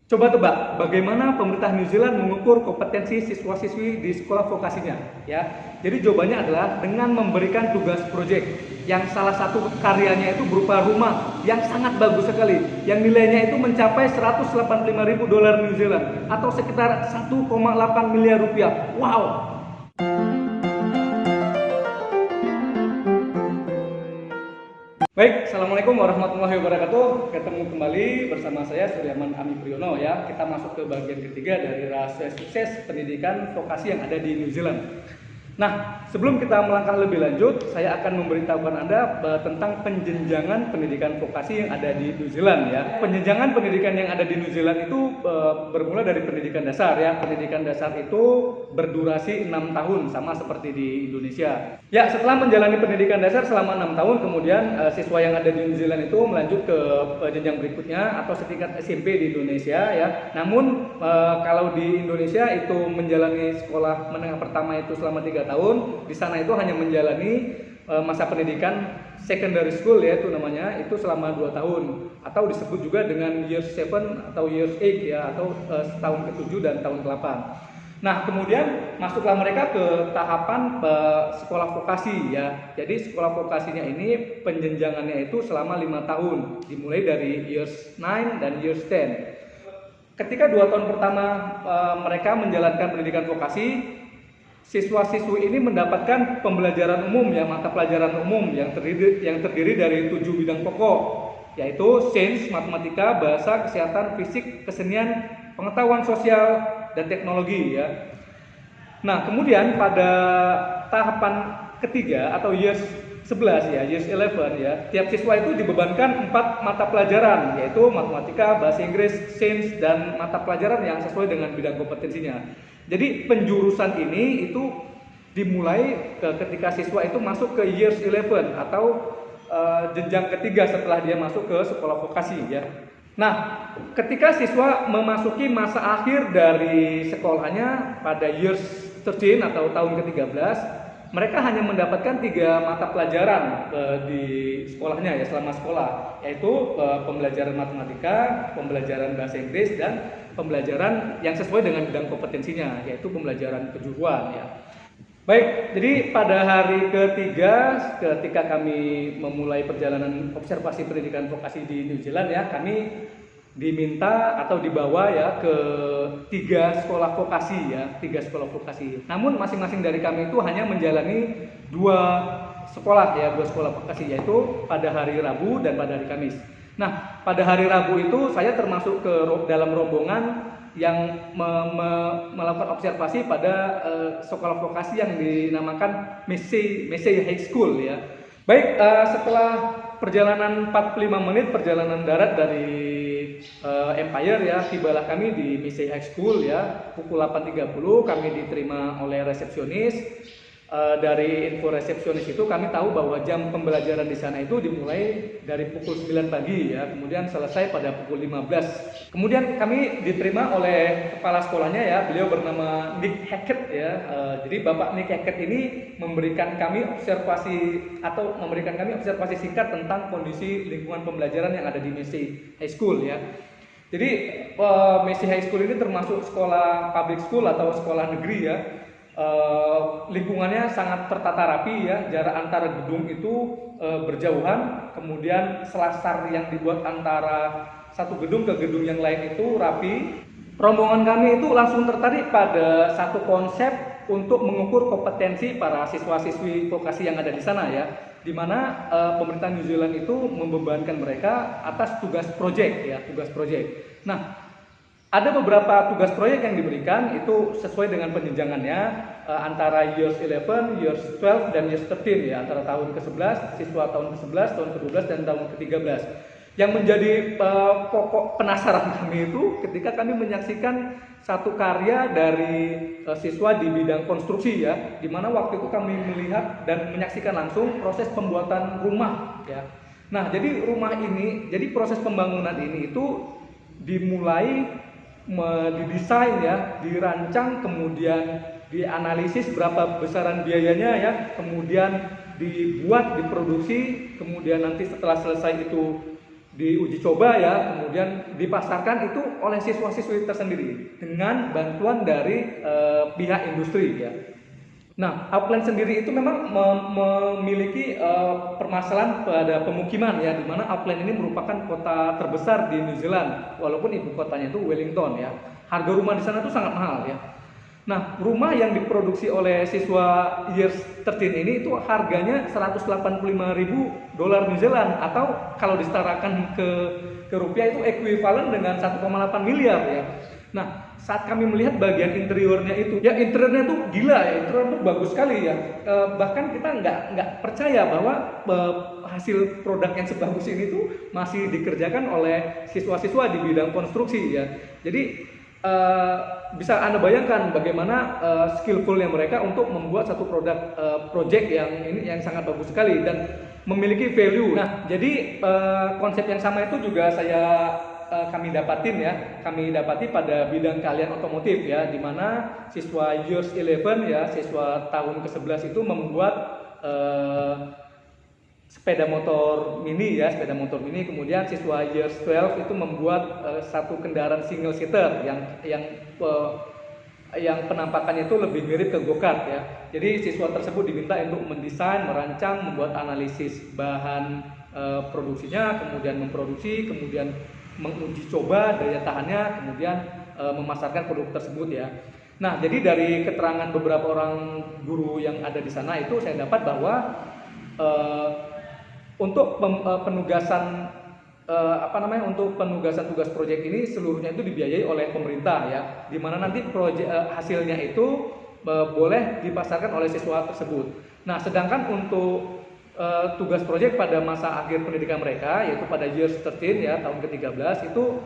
Coba tebak, bagaimana pemerintah New Zealand mengukur kompetensi siswa-siswi di sekolah vokasinya? Ya, jadi jawabannya adalah dengan memberikan tugas proyek yang salah satu karyanya itu berupa rumah yang sangat bagus sekali, yang nilainya itu mencapai 185.000 dolar New Zealand atau sekitar 1,8 miliar rupiah. Wow! Baik, Assalamualaikum warahmatullahi wabarakatuh. Ketemu kembali bersama saya Suryaman Ami Priyono ya. Kita masuk ke bagian ketiga dari rahasia sukses pendidikan vokasi yang ada di New Zealand. Nah, sebelum kita melangkah lebih lanjut, saya akan memberitahukan Anda tentang penjenjangan pendidikan vokasi yang ada di New Zealand ya. Penjenjangan pendidikan yang ada di New Zealand itu bermula dari pendidikan dasar ya. Pendidikan dasar itu berdurasi 6 tahun sama seperti di Indonesia. Ya, setelah menjalani pendidikan dasar selama 6 tahun, kemudian siswa yang ada di New Zealand itu melanjut ke jenjang berikutnya atau setingkat SMP di Indonesia ya. Namun kalau di Indonesia itu menjalani sekolah menengah pertama itu selama 3 tahun, di sana itu hanya menjalani masa pendidikan secondary school ya itu namanya, itu selama 2 tahun atau disebut juga dengan year 7 atau year 8 ya, atau tahun ke-7 dan tahun ke-8. Nah, kemudian masuklah mereka ke tahapan sekolah vokasi ya. Jadi sekolah vokasinya ini penjenjangannya itu selama 5 tahun, dimulai dari years 9 dan years 10. Ketika 2 tahun pertama mereka menjalankan pendidikan vokasi, siswa-siswi ini mendapatkan pembelajaran umum ya, mata pelajaran umum yang terdiri dari 7 bidang pokok, yaitu sains, matematika, bahasa, kesehatan, fisik, kesenian, pengetahuan sosial, dan teknologi ya. Nah, kemudian pada tahapan ketiga atau years 11 ya, years 11 ya, tiap siswa itu dibebankan 4 mata pelajaran, yaitu matematika, bahasa Inggris, sains, dan mata pelajaran yang sesuai dengan bidang kompetensinya. Jadi penjurusan ini itu dimulai ketika siswa itu masuk ke years 11 atau jenjang ketiga setelah dia masuk ke sekolah vokasi ya. Nah, ketika siswa memasuki masa akhir dari sekolahnya pada years 13 atau tahun ke-13, mereka hanya mendapatkan 3 mata pelajaran di sekolahnya ya, selama sekolah, yaitu pembelajaran matematika, pembelajaran bahasa Inggris, dan pembelajaran yang sesuai dengan bidang kompetensinya, yaitu pembelajaran kejuruan ya. Baik, jadi pada hari ketiga ketika kami memulai perjalanan observasi pendidikan vokasi di New Zealand ya, kami diminta atau dibawa ya ke 3 sekolah vokasi ya, 3 sekolah vokasi. Namun masing-masing dari kami itu hanya menjalani 2 sekolah ya, 2 sekolah vokasi, yaitu pada hari Rabu dan pada hari Kamis. Nah, pada hari Rabu itu saya termasuk ke dalam rombongan yang melakukan observasi pada sekolah vokasi yang dinamakan Massey High School ya. Baik, setelah perjalanan 45 menit perjalanan darat dari Empire ya, tibalah kami di Massey High School ya. Pukul 8.30 kami diterima oleh resepsionis. Dari info resepsionis itu kami tahu bahwa jam pembelajaran di sana itu dimulai dari pukul 9 pagi ya, kemudian selesai pada pukul 15. Kemudian kami diterima oleh kepala sekolahnya ya, beliau bernama Nick Hackett ya. Jadi Bapak Nick Hackett ini memberikan kami observasi singkat tentang kondisi lingkungan pembelajaran yang ada di Massey High School ya. Jadi Massey High School ini termasuk sekolah public school atau sekolah negeri ya. Lingkungannya sangat tertata rapi ya, jarak antara gedung itu berjauhan, kemudian selasar yang dibuat antara satu gedung ke gedung yang lain itu rapi. Rombongan kami itu langsung tertarik pada satu konsep untuk mengukur kompetensi para siswa-siswi vokasi yang ada di sana ya, di mana pemerintah New Zealand itu membebankan mereka atas tugas proyek ya, tugas proyek. Nah, ada beberapa tugas proyek yang diberikan itu sesuai dengan penjenjangannya antara years 11, years 12, dan years 13 ya, antara tahun ke-11, siswa tahun ke-11, tahun ke-12, dan tahun ke-13. Yang menjadi pokok penasaran kami itu ketika kami menyaksikan satu karya dari siswa di bidang konstruksi ya, di mana waktu itu kami melihat dan menyaksikan langsung proses pembuatan rumah ya. Nah, jadi rumah ini, jadi proses pembangunan ini itu dimulai didesain ya, dirancang, kemudian dianalisis berapa besaran biayanya ya, kemudian dibuat, diproduksi, kemudian nanti setelah selesai itu diuji coba ya, kemudian dipasarkan itu oleh siswa-siswi tersendiri dengan bantuan dari pihak industri ya. Nah, Auckland sendiri itu memang memiliki permasalahan pada pemukiman ya, di mana Auckland ini merupakan kota terbesar di New Zealand, walaupun ibu kotanya itu Wellington ya. Harga rumah di sana tuh sangat mahal ya. Nah, rumah yang diproduksi oleh siswa Years 13 ini itu harganya 185.000 dolar New Zealand, atau kalau disetarakan ke rupiah itu ekuivalen dengan 1,8 miliar ya. Nah, saat kami melihat bagian interiornya itu, ya interiornya tuh gila ya, interior tuh bagus sekali ya. Bahkan kita nggak percaya bahwa hasil produk yang sebagus ini tuh masih dikerjakan oleh siswa-siswa di bidang konstruksi ya. Jadi bisa Anda bayangkan bagaimana skillfulnya mereka untuk membuat satu produk project yang sangat bagus sekali dan memiliki value. Nah, jadi konsep yang sama itu juga kami dapati pada bidang keahlian otomotif ya, di mana siswa Years 11 ya, siswa tahun ke-11 itu membuat sepeda motor mini, kemudian siswa Years 12 itu membuat satu kendaraan single seater yang penampakannya itu lebih mirip ke go-kart ya. Jadi siswa tersebut diminta untuk mendesain, merancang, membuat analisis bahan produksinya, kemudian memproduksi, kemudian menguji coba daya tahannya, kemudian memasarkan produk tersebut ya. Nah, jadi dari keterangan beberapa orang guru yang ada di sana itu saya dapat bahwa untuk penugasan tugas proyek ini seluruhnya itu dibiayai oleh pemerintah ya, di mana nanti hasilnya itu boleh dipasarkan oleh siswa tersebut. Nah, sedangkan untuk tugas proyek pada masa akhir pendidikan mereka, yaitu pada Years 13 ya, tahun ke-13 itu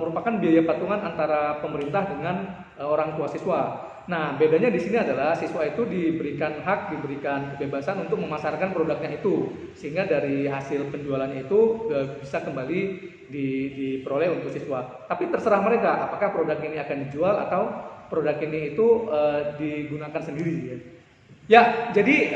merupakan biaya patungan antara pemerintah dengan orang tua siswa. Nah, bedanya di sini adalah siswa itu diberikan kebebasan untuk memasarkan produknya itu, sehingga dari hasil penjualannya itu bisa kembali diperoleh untuk siswa. Tapi terserah mereka apakah produk ini akan dijual atau produk ini itu digunakan sendiri ya. Ya, jadi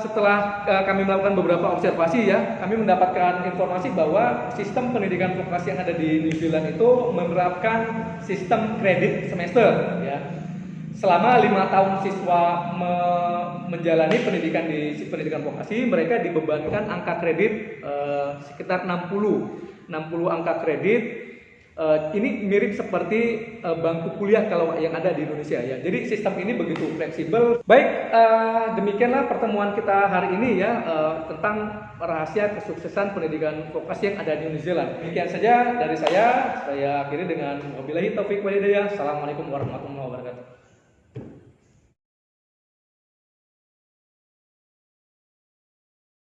setelah kami melakukan beberapa observasi ya, kami mendapatkan informasi bahwa sistem pendidikan vokasi yang ada di New Zealand itu menerapkan sistem kredit semester ya. Selama 5 tahun siswa menjalani pendidikan vokasi, mereka dibebankan angka kredit sekitar 60 angka kredit. Ini mirip seperti bangku kuliah kalau yang ada di Indonesia ya. Jadi sistem ini begitu fleksibel. Baik, demikianlah pertemuan kita hari ini ya, tentang rahasia kesuksesan pendidikan vokasi yang ada di New Zealand. Demikian saja dari saya akhiri dengan wabillahi taufik wal hidayah. Assalamualaikum warahmatullahi wabarakatuh.